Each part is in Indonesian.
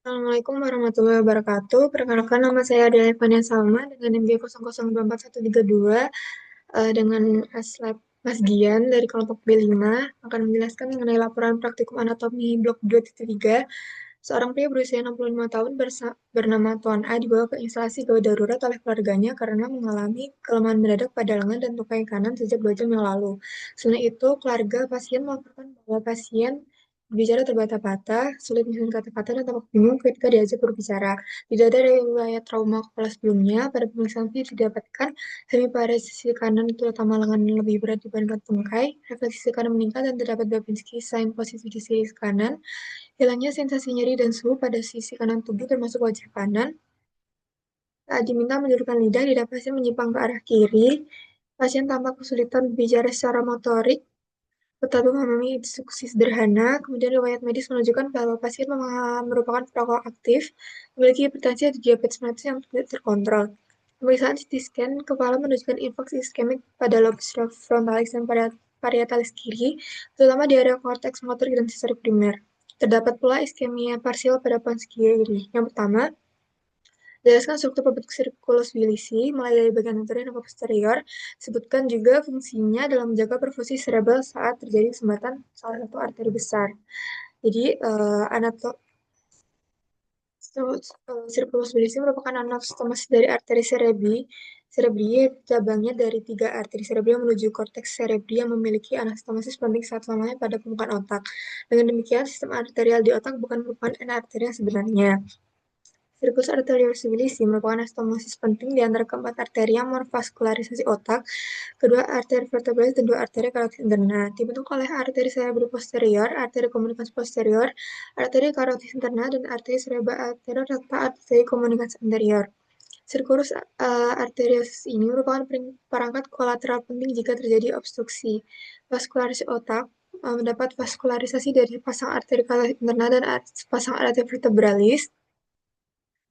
Assalamualaikum warahmatullahi wabarakatuh. Perkenalkan nama saya Adelia Fania Salma dengan NB 00243132 dengan Aslab Mas Gian dari kelompok B5 akan menjelaskan mengenai laporan praktikum anatomi blok 2.3. Seorang pria berusia 65 tahun bernama Tuan A dibawa ke instalasi gawat darurat oleh keluarganya karena mengalami kelemahan mendadak pada lengan dan tungkai kanan sejak 2 jam yang lalu. Selain itu, keluarga pasien melaporkan bahwa pasien berbicara terbata-bata, sulit menyusun kata-kata, dan tampak bingung ketika diajak berbicara. Tidak ada riwayat trauma kepala sebelumnya. Pada pemeriksaan ini didapatkan hemiparesis sisi kanan, terutama lengan lebih berat dibandingkan tungkai. Refleksi sisi kanan meningkat dan terdapat Babinski sign positif di sisi kanan. Hilangnya sensasi nyeri dan suhu pada sisi kanan tubuh termasuk wajah kanan. Saat diminta menjulurkan lidah, lidah pasien menyimpang ke arah kiri. Pasien tampak kesulitan berbicara secara motorik, tetapi memahami instruksi sederhana. Kemudian riwayat medis menunjukkan bahwa pasien merupakan perokok aktif, memiliki hipertensi atau diabetes mellitus yang tidak terkontrol. Pemeriksaan CT scan kepala menunjukkan infarksi iskemik pada lobus frontalis dan pada parietalis kiri, terutama di area korteks motorik dan sensori primer. Terdapat pula iskemia parsial pada pons kiri. Yang pertama, jelaskan struktur pembentuk sirkulus bilisi, mulai dari bagian anterior dan posterior. Sebutkan juga fungsinya dalam menjaga perfusi cerebral saat terjadi sumbatan salah satu arteri besar. Jadi, sirkulus bilisi merupakan anastomosis dari arteri cerebri, cabangnya dari tiga arteri cerebri yang menuju korteks cerebri yang memiliki anastomosis penting saat lamanya pada permukaan otak. Dengan demikian, sistem arterial di otak bukan merupakan arteri yang sebenarnya. Sirkus arteriosus bilisi merupakan anastomosis penting di antara keempat arteri yang memvaskularisasi otak, kedua arteri vertebralis dan dua arteri karotis interna. Dibentuk oleh arteri cerebri posterior, arteri komunikasi posterior, arteri karotis interna, dan arteri cerebral anterior serta arteri komunikasi anterior. Sirkulus arteriosus ini merupakan perangkat kolateral penting jika terjadi obstruksi vaskularisasi otak, mendapat vaskularisasi dari pasang arteri karotis interna dan pasang arteri vertebralis.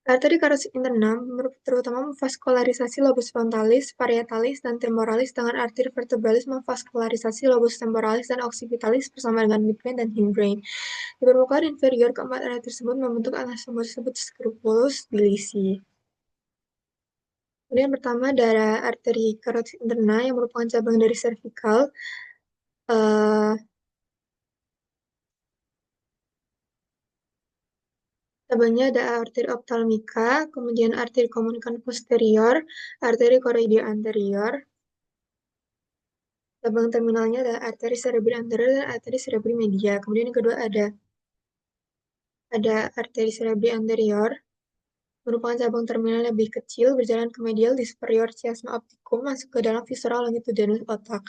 Arteri karotis interna terutama memvaskularisasi lobus frontalis, parietalis, dan temporalis, dengan arteri vertebralis memvaskularisasi lobus temporalis dan occipitalis bersama dengan midbrain dan hindbrain. Di permukaan inferior, keempat arteri tersebut membentuk anastomosis disebut sirkulus bilisi. Kemudian pertama ada arteri karotis interna yang merupakan cabang dari cervical. Eh, Cabangnya ada arteri ophthalmica, kemudian arteri komunikasi posterior, arteri choroidea anterior. Cabang terminalnya adalah arteri cerebri anterior dan arteri cerebri media. Kemudian yang kedua ada arteri cerebri anterior, merupakan cabang terminal lebih kecil, berjalan ke medial di superior chiasma opticum, masuk ke dalam visceral longitudinal otak.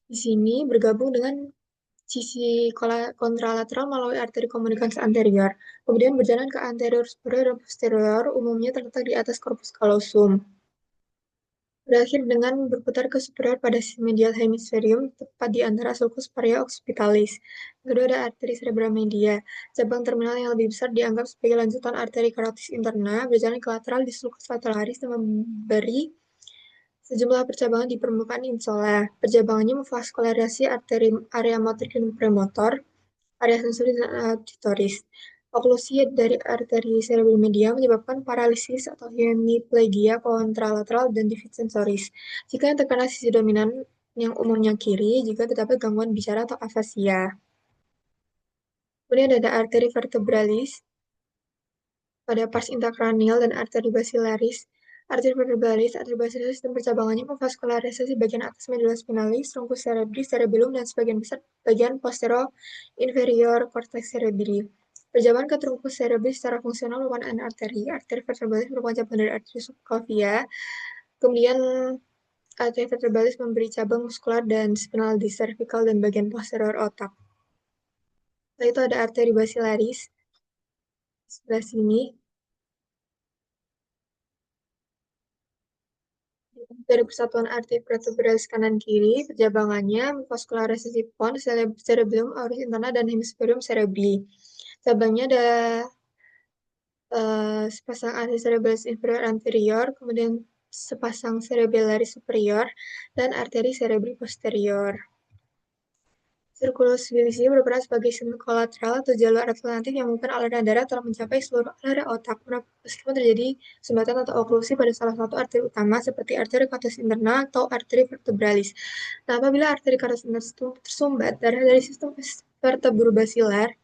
Di sini bergabung dengan sisi kontralateral melalui arteri komunikasi anterior. Kemudian berjalan ke anterior superior dan posterior, umumnya terletak di atas corpus callosum. Berakhir dengan berputar ke superior pada sisi medial hemisferium, tepat di antara sulcus paria occipitalis. Kedua ada arteri cerebral media. Cabang terminal yang lebih besar dianggap sebagai lanjutan arteri karotis interna, berjalan ke lateral di sulcus lateralis dan memberi sejumlah percabangan di permukaan insola. Percabangannya memvaskularisasi arteri area motorik dan premotor, area sensori dan auditoris. Oklusi dari arteri cerebri media menyebabkan paralisis atau hemiplegia kontralateral dan defect sensoris. Jika yang terkena sisi dominan yang umumnya kiri, juga terdapat gangguan bicara atau afasia. Kemudian ada arteri vertebralis pada pars intrakranial dan arteri basilaris. Arteri basilaris dan percabangannya memvaskularisasi bagian atas medula spinalis, truncus cerebri, cerebellum, dan sebagian besar bagian posterior inferior cortex cerebri. Perjalanan ke truncus cerebri secara fungsional merupakan arteri. Arteri vertebralis merupakan cabang dari arteri subclavia. Kemudian arteri vertebralis memberi cabang muskular dan spinal di cervical dan bagian posterior otak. Setelah itu ada arteri basilaris di sebelah sini. Dari persatuan arteri vertebralis kanan kiri, perjabangannya vaskularisasi pons, cerebellum, auris interna, dan hemisferium cerebri. Cabangnya ada sepasang arteri cerebralis inferior anterior, kemudian sepasang cerebellaris superior, dan arteri cerebri posterior. Sirkulus di sini berperan sebagai sistem kolateral atau jalur alternatif yang memungkinkan aliran darah telah mencapai seluruh area otak, meskipun terjadi sumbatan atau oklusi pada salah satu arteri utama seperti arteri carotid internal atau arteri vertebralis. Nah, apabila arteri carotid tersumbat, darah dari sistem vertebrobasilar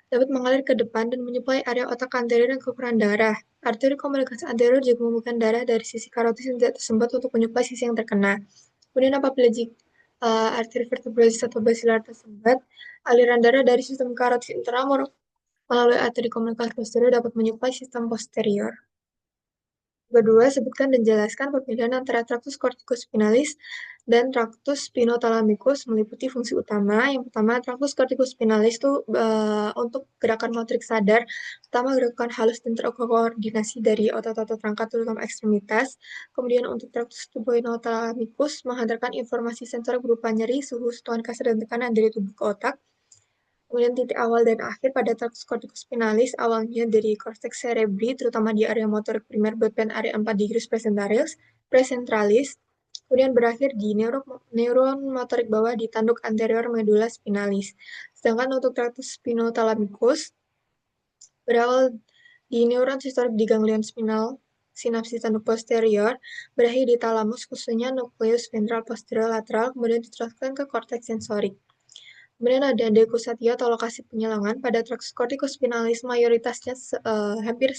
dapat mengalir ke depan dan menyuplai area otak anterior yang kekurangan darah. Arteri komunikasi anterior juga membutuhkan darah dari sisi karotid yang tidak tersumbat untuk menyuplai sisi yang terkena. Kemudian apabila arteri vertebralis atau basilar tersumbat, aliran darah dari sistem karotid internal melalui arteri komunikasi posterior dapat menyuplai sistem posterior. Kedua, sebutkan dan jelaskan perbedaan antara traktus corticospinalis dan traktus spinothalamikus meliputi fungsi utama. Yang pertama, traktus corticospinalis itu untuk gerakan motorik sadar, pertama gerakan halus dan terkoordinasi dari otot-otot rangka terutama ekstremitas. Kemudian untuk traktus spinothalamikus menghantarkan informasi sensor berupa nyeri, suhu, sentuhan kasar, dan tekanan dari tubuh ke otak. Kemudian titik awal dan akhir pada traktus corticospinalis awalnya dari korteks cerebri, terutama di area motorik primer dan area 4 digris presentralis, kemudian berakhir di neuron motorik bawah di tanduk anterior medula spinalis. Sedangkan untuk traktus spinothalamikus berawal di neuron sistorik di ganglion spinal sinapsis tanduk posterior, berakhir di talamus khususnya nukleus ventral posterior lateral, kemudian diteruskan ke korteks sensorik. Kemudian ada dekusatio atau lokasi penyilangan pada traktus corticospinalis mayoritasnya hampir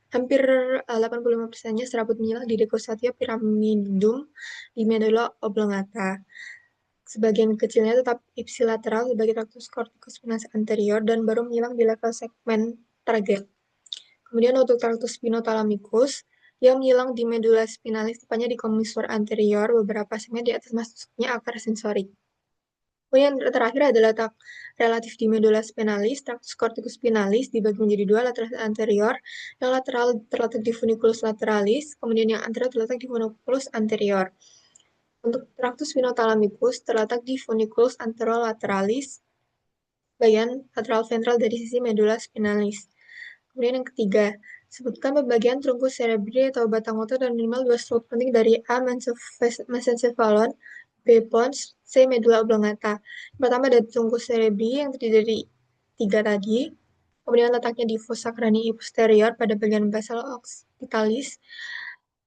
85%-nya serabut menyilang di dekusatio pyramidum di medula oblongata. Sebagian kecilnya tetap ipsilateral sebagai traktus corticospinalis anterior dan baru menyilang di level segmen target. Kemudian untuk traktus spinothalamikus yang menyilang di medula spinalis tepatnya di kommissur anterior beberapa segmen di atas masuknya akar sensorik. Kemudian yang terakhir adalah letak relatif di medula spinalis, traktus corticospinalis dibagi menjadi dua, lateral anterior. Yang lateral terletak di funiculus lateralis, kemudian yang anterior terletak di funiculus anterior. Untuk traktus spinothalamikus terletak di funiculus anterolateralis, bagian lateral ventral dari sisi medula spinalis. Kemudian yang ketiga, sebutkan pembagian trunkus cerebri atau batang otot dan minimal dua struktur penting dari A. mesencephalon, B. pons, C. medula oblongata. Yang pertama ada trunkus cerebri yang terdiri dari tiga tadi. Kemudian letaknya di fossa cranii posterior pada bagian basal occipitalis.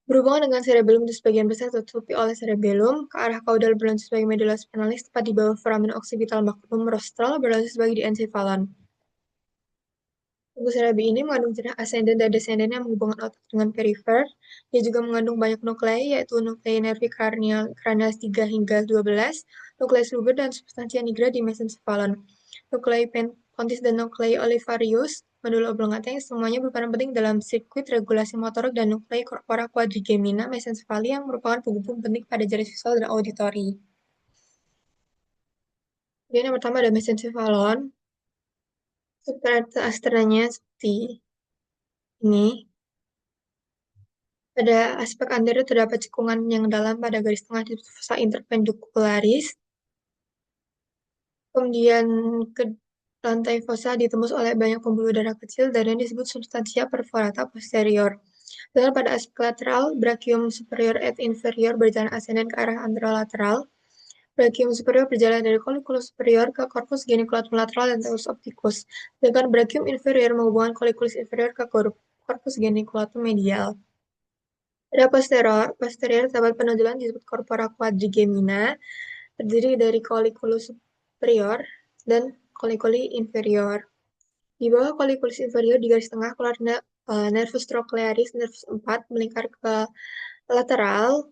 Berhubungan dengan cerebellum di sebagian besar tertutupi oleh cerebellum, ke arah kaudal berlanjut sebagai medula spinalis, tepat di bawah foramen occipital magnum rostral berlanjut sebagai di encephalon. Trunkus cerebri ini mengandung jenah ascendent dan descendent yang menghubungkan otak dengan perifer. Dia juga mengandung banyak nuklei, yaitu nuklei nervi cranialis 3 hingga 12, nuklei luber dan substansia nigra di mesencephalon. Nuklei pontis dan nuklei olivarius, medula oblongata yang semuanya berperan penting dalam sirkuit regulasi motorik dan nuklei corpora quadrigemina mesencephali yang merupakan penghubung penting pada jari visual dan auditori. Kemudian yang pertama ada mesencephalon. Struktur astrenanya seperti ini. Pada aspek anterior terdapat cekungan yang dalam pada garis tengah di fossa interpendicularis. Kemudian ke lantai fossa ditembus oleh banyak pembuluh darah kecil dan yang disebut substantia perforata posterior. Sedangkan pada aspek lateral, brachium superior et inferior berjalan ascendent ke arah anterolateral. Brachium superior berjalan dari colliculus superior ke corpus geniculatum lateral dan teres opticus. Sedangkan brachium inferior menghubungkan colliculus inferior ke corpus geniculatum medial. Pada posterior terdapat penonjolan disebut corpora quadrigemina, terdiri dari colliculus superior dan colliculi inferior. Di bawah colliculus inferior di garis tengah keluar nervus trochlearis, nervus 4 melingkar ke lateral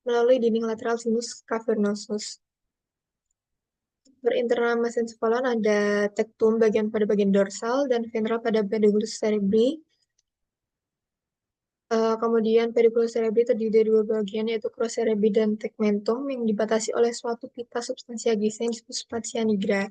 melalui dinding lateral sinus cavernosus. Berinternal mesencephalon ada tectum pada bagian dorsal dan ventral pada pedunculus cerebri. Kemudian pedunculus cerebri terdiri dari dua bagian, yaitu crus cerebri dan tegmentum, yang dibatasi oleh suatu pita substansia gisa yang disebut substansia nigra.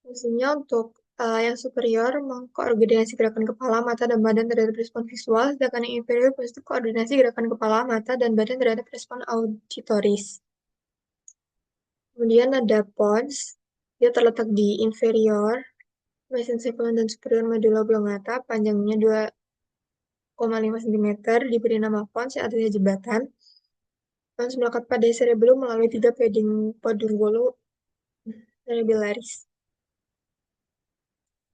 Fungsinya untuk yang superior mengkoordinasi gerakan kepala, mata, dan badan terhadap respon visual, sedangkan yang inferior berfungsi koordinasi gerakan kepala, mata, dan badan terhadap respon auditoris. Kemudian ada pons, dia terletak di inferior, mesencephalon dan superior medula oblongata, panjangnya 2,5 1,5 cm, diberi nama pons yang artinya jembatan. Pons melekat pada cerebellum melalui 3 pedungulu cerebellaris.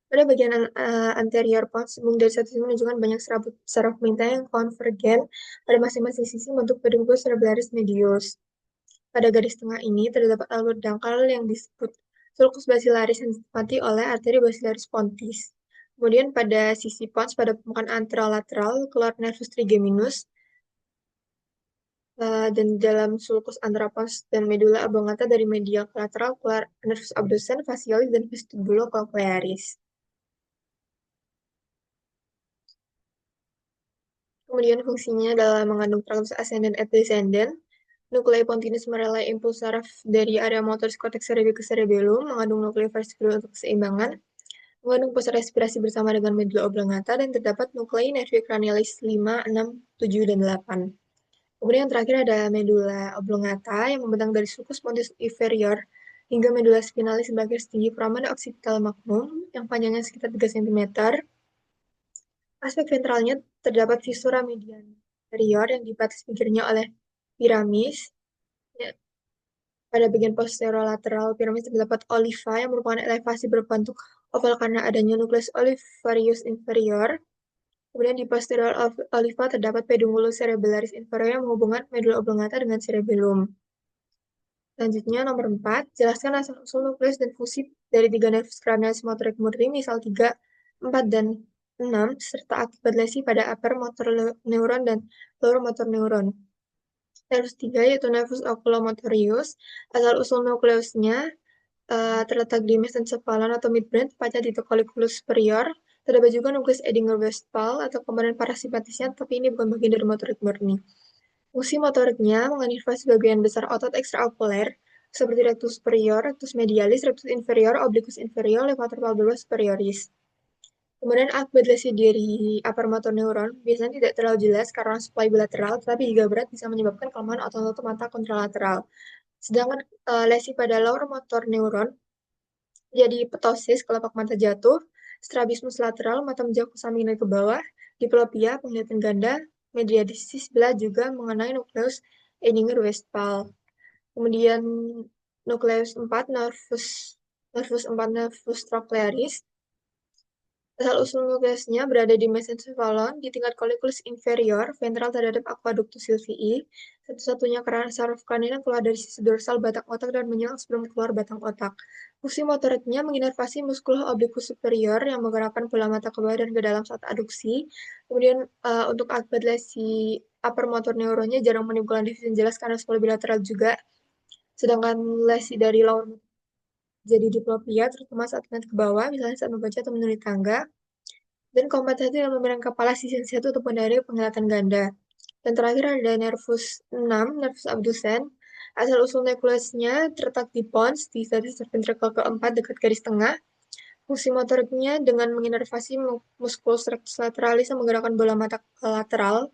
Pada bagian anterior pons, sambung dari satu sisi menunjukkan banyak saraf pemerintah yang konvergen pada masing-masing sisi membentuk pedungulu cerebellaris medius. Pada garis tengah ini terdapat alur dangkal yang disebut sulcus basilaris yang ditempati oleh arteri basilaris pontis. Kemudian pada sisi pons pada permukaan anterolateral keluar nervus trigeminus, dan dalam sulcus antara pons dan medulla oblongata dari medial ke lateral keluar nervus abducens, fascialis, dan vestibulocochlearis. Kemudian fungsinya adalah mengandung tragus ascendens et descendens. Nuklei pontinus merelai impuls saraf dari area motoris cortex cerebri ke cerebellum, mengandung nuklei vestibular untuk keseimbangan, mengandung pusat respirasi bersama dengan medulla oblongata, dan terdapat nuklei nervi cranialis 5, 6, 7, dan 8. Kemudian yang terakhir ada medulla oblongata yang membentang dari sulcus pontis inferior hingga medulla spinalis berakhir setinggi foramen occipital magnum yang panjangnya sekitar 3 cm. Aspek ventralnya terdapat visura median inferior yang dibatas pinggirnya oleh piramis. Ya, pada bagian posterolateral piramis terdapat oliva yang merupakan elevasi berbentuk oval karena adanya nukleus olivarius inferior. Kemudian di posterior oliva terdapat pedungulus cerebellaris inferior yang menghubungkan medulla oblongata dengan cerebellum. Selanjutnya nomor 4, jelaskan asal-usul nukleus dan fungsi dari 3 nervus cranialis motorik murni, misal 3, 4, dan 6, serta akibat lesi pada upper motor neuron dan lower motor neuron. Nervus 3 yaitu nervus oculomotorius, asal-usul nukleusnya terletak di mesencephalon atau midbrain, tepatnya di colliculus superior. Terdapat juga nukleus Edinger-Westphal atau komponen parasimpatisnya, tapi ini bukan bagian dari motorik murni. Fungsi motoriknya menginervasi sebagian besar otot ekstraokuler, seperti rectus superior, rectus medialis, rectus inferior, obliquus inferior, levator palpebrus superioris. Kemudian akibat lesi dari upper motor neuron biasanya tidak terlalu jelas karena supply bilateral, tetapi jika berat bisa menyebabkan kelemahan otot mata kontralateral. Sedangkan lesi pada lower motor neuron jadi ptosis, kelopak mata jatuh, strabismus lateral, mata menjauh ke samping dan ke bawah, diplopia, penglihatan ganda, mediastinus sebelah juga mengenai nukleus Edinger-Westphal. Kemudian nukleus 4, nervus 4, nervus trochlearis. Asal-usul nukleusnya berada di mesencephalon, di tingkat colliculus inferior, ventral terhadap aqueductus sylvii, satu-satunya keran saraf kranial keluar dari sisi dorsal batang otak dan menyerang sebelum keluar batang otak. Fungsi motoriknya menginervasi musculus obliquus superior yang menggerakkan bola mata ke bawah dan ke dalam saat aduksi. Kemudian untuk akibat lesi upper motor neuronnya jarang menimbulkan divisi jelas karena supply bilateral juga. Sedangkan lesi dari lower jadi diplopia, terutama saat melihat ke bawah, misalnya saat membaca atau menuruni tangga, dan kompensasi dalam memberikan kepala sisi satu ataupun dari penglihatan ganda. Dan terakhir ada nervus 6, nervus abducens. Asal-usul nukleusnya terletak di pons, di stadium ventricle keempat dekat garis tengah. Fungsi motoriknya dengan menginervasi musculus rectus lateralis yang menggerakkan bola mata ke lateral,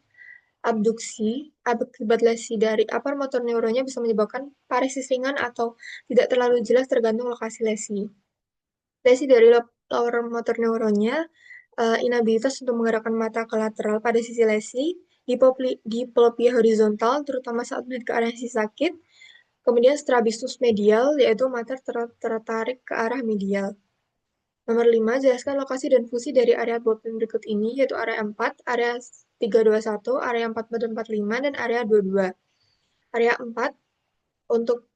abduksi, akibat lesi dari upper motor neuronnya bisa menyebabkan paresis ringan atau tidak terlalu jelas tergantung lokasi lesi. Lesi dari lower motor neuronnya, inabilitas untuk menggerakkan mata ke lateral pada sisi lesi, diplopia horizontal, terutama saat melihat ke arah sisi sakit, kemudian strabismus medial, yaitu mata tertarik ke arah medial. Nomor 5, jelaskan lokasi dan fungsi dari area blueprint berikut ini, yaitu area 4, area 321, area 4445, dan area 22. Area 4, untuk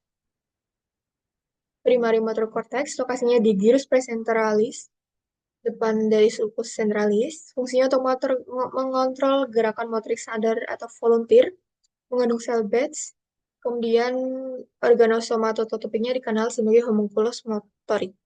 primary motor cortex, lokasinya di gyrus praecentralis, depan dari sulcus centralis. Fungsinya untuk mengontrol gerakan motorik sadar atau volunteer, mengandung sel Betz. Kemudian organosomatotopiknya dikenal sebagai homunculus motorik.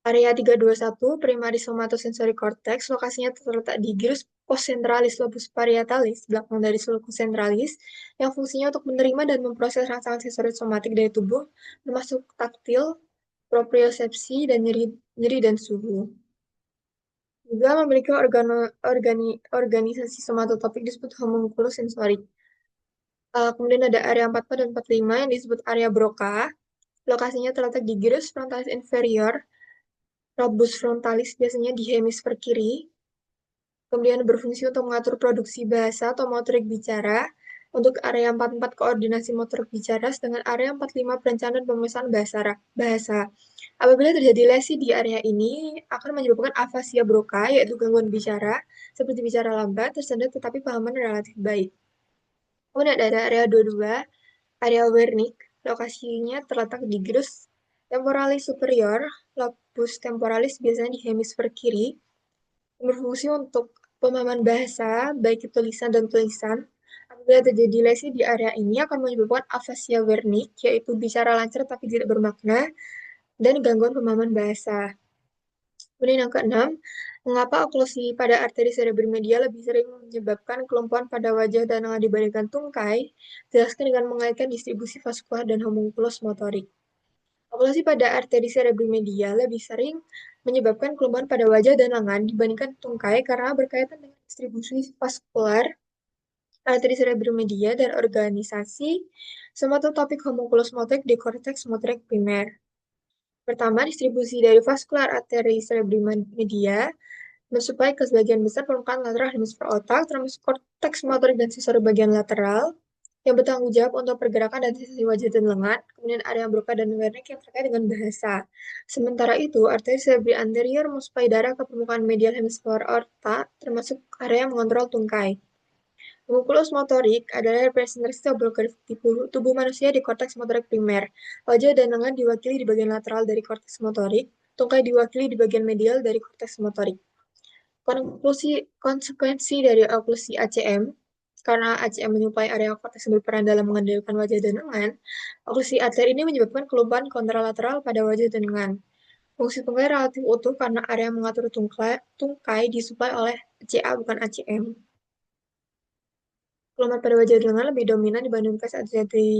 Area 321, primary somatosensory cortex, lokasinya terletak di gyrus postcentralis lobus parietalis, belakang dari sulcus centralis, yang fungsinya untuk menerima dan memproses rangsangan sensori somatik dari tubuh, termasuk taktil, propriosepsi, dan nyeri dan suhu. Juga memiliki organisasi somatotopik disebut homunculus sensorik. Kemudian ada area 44 dan 45 yang disebut area Broca. Lokasinya terletak di gyrus frontalis inferior, lobus frontalis biasanya di hemisfer kiri. Kemudian berfungsi untuk mengatur produksi bahasa atau motorik bicara. Untuk area 44 koordinasi motorik bicara, sedangkan area 45 perencanaan dan pemesanan bahasa. Apabila terjadi lesi di area ini, akan menyebabkan afasia Broca, yaitu gangguan bicara, seperti bicara lambat, tersendat tetapi pahaman relatif baik. Kemudian ada area 22, area Wernicke, lokasinya terletak di gyrus temporalis superior, lobus temporalis biasanya di hemisfer kiri, berfungsi untuk pemahaman bahasa, baik itu lisan dan tulisan. Apabila terjadi lesi di area ini akan menyebabkan afasia Wernicke, yaitu bicara lancar tapi tidak bermakna, dan gangguan pemahaman bahasa. Kemudian yang keenam, mengapa oklusi pada arteri cerebromedia lebih sering menyebabkan kelumpuhan pada wajah dan lengan dibandingkan tungkai? Jelaskan dengan mengaitkan distribusi vaskular dan homunculus motorik. Oklusi pada arteri cerebromedia lebih sering menyebabkan kelumpuhan pada wajah dan lengan dibandingkan tungkai karena berkaitan dengan distribusi vaskular, arteri cerebromedia, dan organisasi somatotopik homunculus motorik di korteks motorik primer. Pertama, distribusi dari vaskular arteri cerebromedia mensuplai ke sebagian besar permukaan lateral hemisfer otak, termasuk korteks motorik dan sensori bagian lateral, yang bertanggung jawab untuk pergerakan dan sensasi wajah dan lengan, kemudian area Broca dan Wernicke yang terkait dengan bahasa. Sementara itu, arteri cerebri anterior mensuplai darah ke permukaan medial hemisfer otak, termasuk area yang mengontrol tungkai. Homunculus motorik adalah representasi oblogatif tubuh manusia di korteks motorik primer. Wajah dan lengan diwakili di bagian lateral dari korteks motorik, tungkai diwakili di bagian medial dari korteks motorik. Konsekuensi dari oklusi ACM, karena ACM menyuplai area korteks yang berperan dalam mengendalikan wajah dan lengan, oklusi arteri ini menyebabkan kelumpuhan kontralateral pada wajah dan lengan. Fungsi tungkai relatif utuh karena area mengatur tungkai disuplai oleh CA bukan ACM. Kelumpuhan pada wajah dan lengan lebih dominan dibandingkan saat terjadi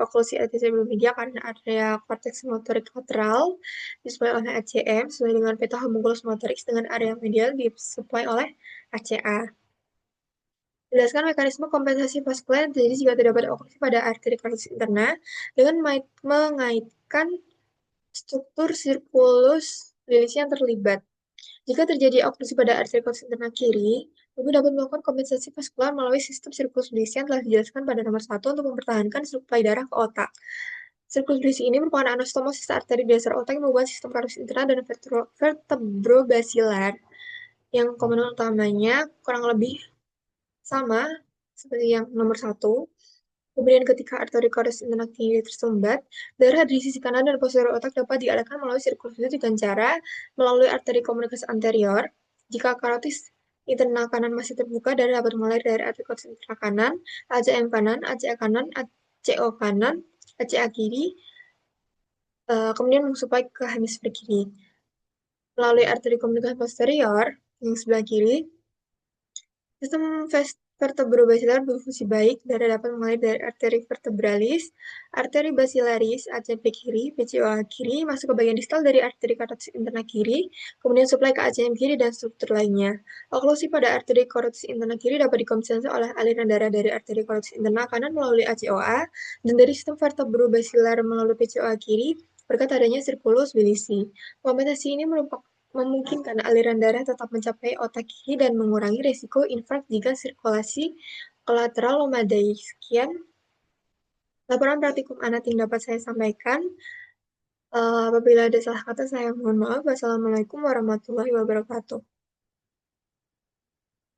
oklusi arteri cerebromedia karena area korteks motorik lateral disuplai oleh ACM sesuai dengan peta homunculus motorik, dengan area medial disuplai oleh ACA. Jelaskan mekanisme kompensasi vaskular yang terjadi jika terdapat oklusi pada arteri korteks interna dengan mengaitkan struktur sirkulus lilisi yang terlibat. Jika terjadi oklusi pada arteri korteks interna kiri, tubuh dapat melakukan kompensasi vaskular melalui sistem sirkulus lilisi yang telah dijelaskan pada nomor 1 untuk mempertahankan suplai darah ke otak. Sirkulus lilisi ini merupakan anastomosis arteri di dasar otak yang menghubungkan sistem korteks interna dan vertebrobasilar, yang komponen utamanya kurang lebih sama seperti yang nomor 1. Kemudian ketika arteri korteks interna kiri tersumbat, darah di sisi kanan dan posterior otak dapat dialirkan melalui sirkulasi dengan cara melalui arteri komunikasi anterior. Jika karotis interna kanan masih terbuka, darah dapat mengalir dari arteri korteks interna kanan, ACM kanan, ACA kanan, ACO kanan, ACA kiri, kemudian mensuplai ke hemisfer kiri. Melalui arteri komunikasi posterior yang sebelah kiri, sistem vertebrobasilar berfungsi baik. Darah dapat mengalir dari arteri vertebralis, arteri basilaris, ACP kiri, PCOA kiri, masuk ke bagian distal dari arteri korteks interna kiri, kemudian suplai ke ACM kiri dan struktur lainnya. Oklusi pada arteri korteks interna kiri dapat dikompensasi oleh aliran darah dari arteri korteks interna kanan melalui ACOA dan dari sistem vertebrobasilar melalui PCOA kiri berkat adanya sirkulus bilisi. Kompensasi ini memungkinkan aliran darah tetap mencapai otak kiri dan mengurangi risiko infark jika sirkulasi kolateral memadai. Sekian laporan praktikum anak yang dapat saya sampaikan. Apabila ada salah kata, saya mohon maaf. Wassalamualaikum warahmatullahi wabarakatuh.